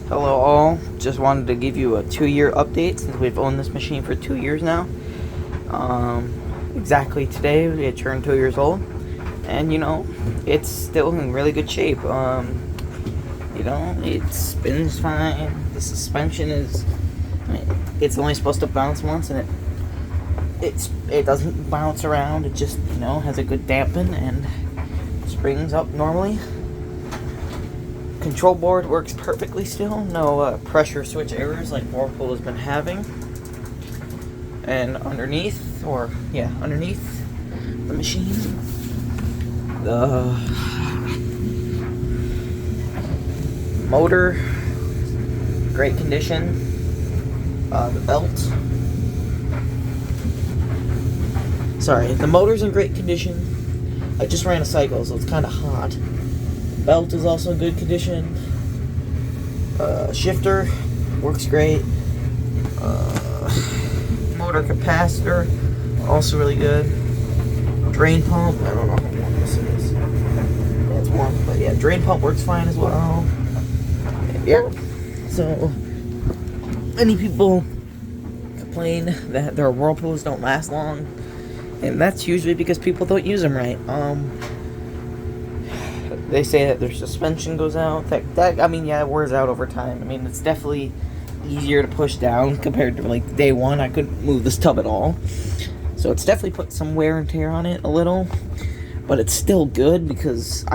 Hello all, just wanted to give you a 2-year update since we've owned this machine for 2 years now. Exactly today it turned 2 years old, and it's still in really good shape. It spins fine. The suspension is, it's only supposed to bounce once, and it doesn't bounce around. It just has a good dampen and springs up normally. Control board works perfectly still. No pressure switch errors like Whirlpool has been having. And underneath the machine, the motor, great condition. The motor's in great condition. I just ran a cycle, so it's kind of hot. Belt is also in good condition. Shifter works great. Motor capacitor also really good. Drain pump, I don't know how long this is. Yeah, it's one, but yeah, drain pump works fine as well. Yeah. So many people complain that their Whirlpools don't last long, and that's usually because people don't use them right. They say that their suspension goes out. It wears out over time. It's definitely easier to push down compared to like day one. I couldn't move this tub at all, so it's definitely put some wear and tear on it a little. But it's still good because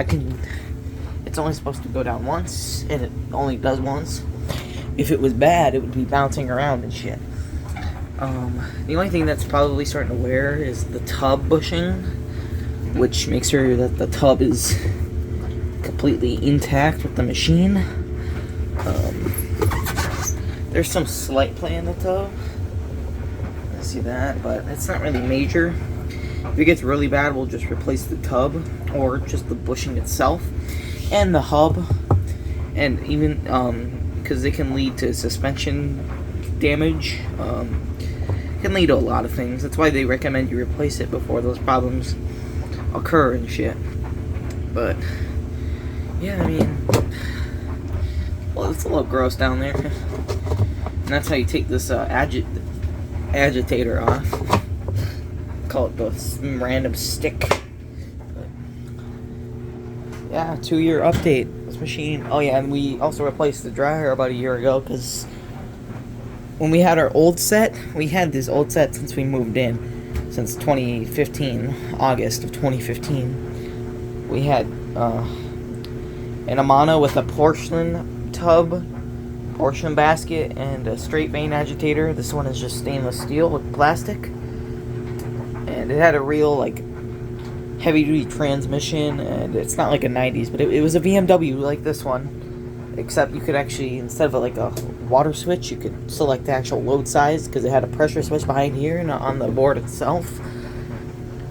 it's only supposed to go down once, and it only does once. If it was bad, it would be bouncing around and shit. The only thing that's probably starting to wear is the tub bushing, which makes sure that the tub is completely intact with the machine. There's some slight play in the tub. I see that, but it's not really major. If it gets really bad, we'll just replace the tub or just the bushing itself and the hub, and even because it can lead to suspension damage. It can lead to a lot of things. That's why they recommend you replace it before those problems occur and shit. But yeah, well, it's a little gross down there. And that's how you take this agitator off. Call it the random stick. But yeah, 2-year update. This machine. Oh yeah, and we also replaced the dryer about a year ago because when we had our old set, we had this old set since we moved in, since 2015, August of 2015. We had an Amana with a porcelain tub, porcelain basket, and a straight vane agitator. This one is just stainless steel with plastic, and it had a real heavy duty transmission, and it's not like a 90s, but it was a BMW like this one, except you could actually, instead of a water switch, you could select the actual load size because it had a pressure switch behind here and on the board itself.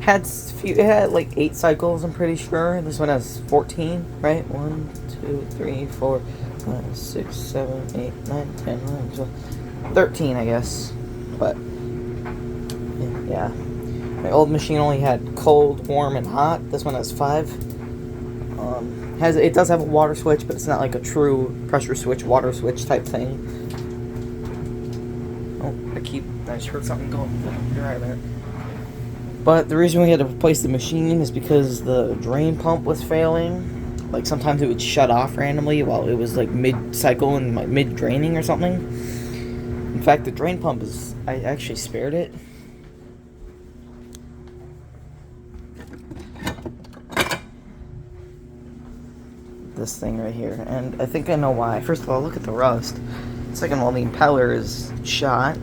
It had 8 cycles, I'm pretty sure. This one has 14, right? 1, 2, 3, 4, 5, 6, 7, 8, 9, 10, 11, 12, 13, I guess. But yeah, my old machine only had cold, warm, and hot. This one has 5. It does have a water switch, but it's not like a true pressure switch, water switch type thing. Oh, I just heard something going. Right a minute. But the reason we had to replace the machine is because the drain pump was failing. Sometimes it would shut off randomly while it was mid-cycle and mid-draining or something. In fact, the drain pump I actually spared it. This thing right here, and I think I know why. First of all, look at the rust. Second of all, the impeller is shot.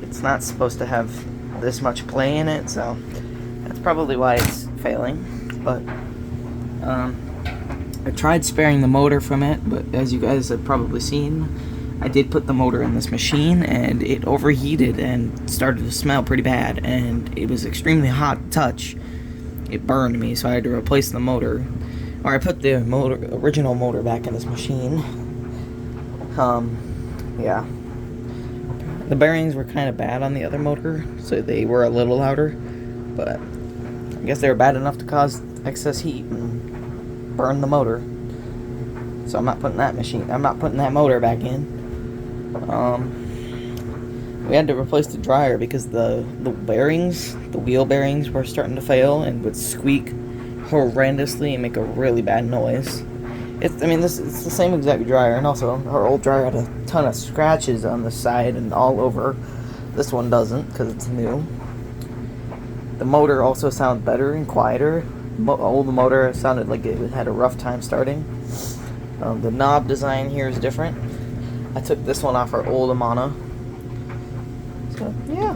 It's not supposed to have this much play in it, so that's probably why it's failing. But I tried sparing the motor from it, but as you guys have probably seen, I did put the motor in this machine, and it overheated and started to smell pretty bad, and it was extremely hot to touch. It burned me, so I had to replace the motor, or I put the original motor back in this machine. Yeah. The bearings were kind of bad on the other motor, so they were a little louder, but I guess they were bad enough to cause excess heat and burn the motor. so I'm not putting that motor back in. We had to replace the dryer because the bearings, the wheel bearings, were starting to fail and would squeak horrendously and make a really bad noise. It's the same exact dryer, and also our old dryer had a ton of scratches on the side and all over. This one doesn't because it's new. The motor also sounds better and quieter. Old motor sounded like it had a rough time starting. The knob design here is different. I took this one off our old Amana. So yeah,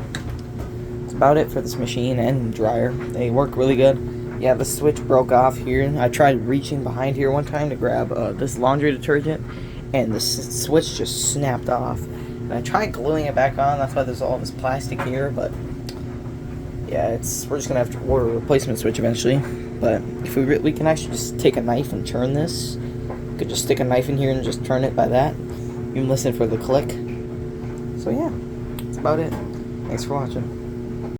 that's about it for this machine and dryer. They work really good. Yeah, the switch broke off here. I tried reaching behind here one time to grab this laundry detergent, and the switch just snapped off. And I tried gluing it back on. That's why there's all this plastic here. But yeah, we're just gonna have to order a replacement switch eventually. But if we can actually just take a knife and turn this. We could just stick a knife in here and just turn it by that. You can listen for the click. So yeah, that's about it. Thanks for watching.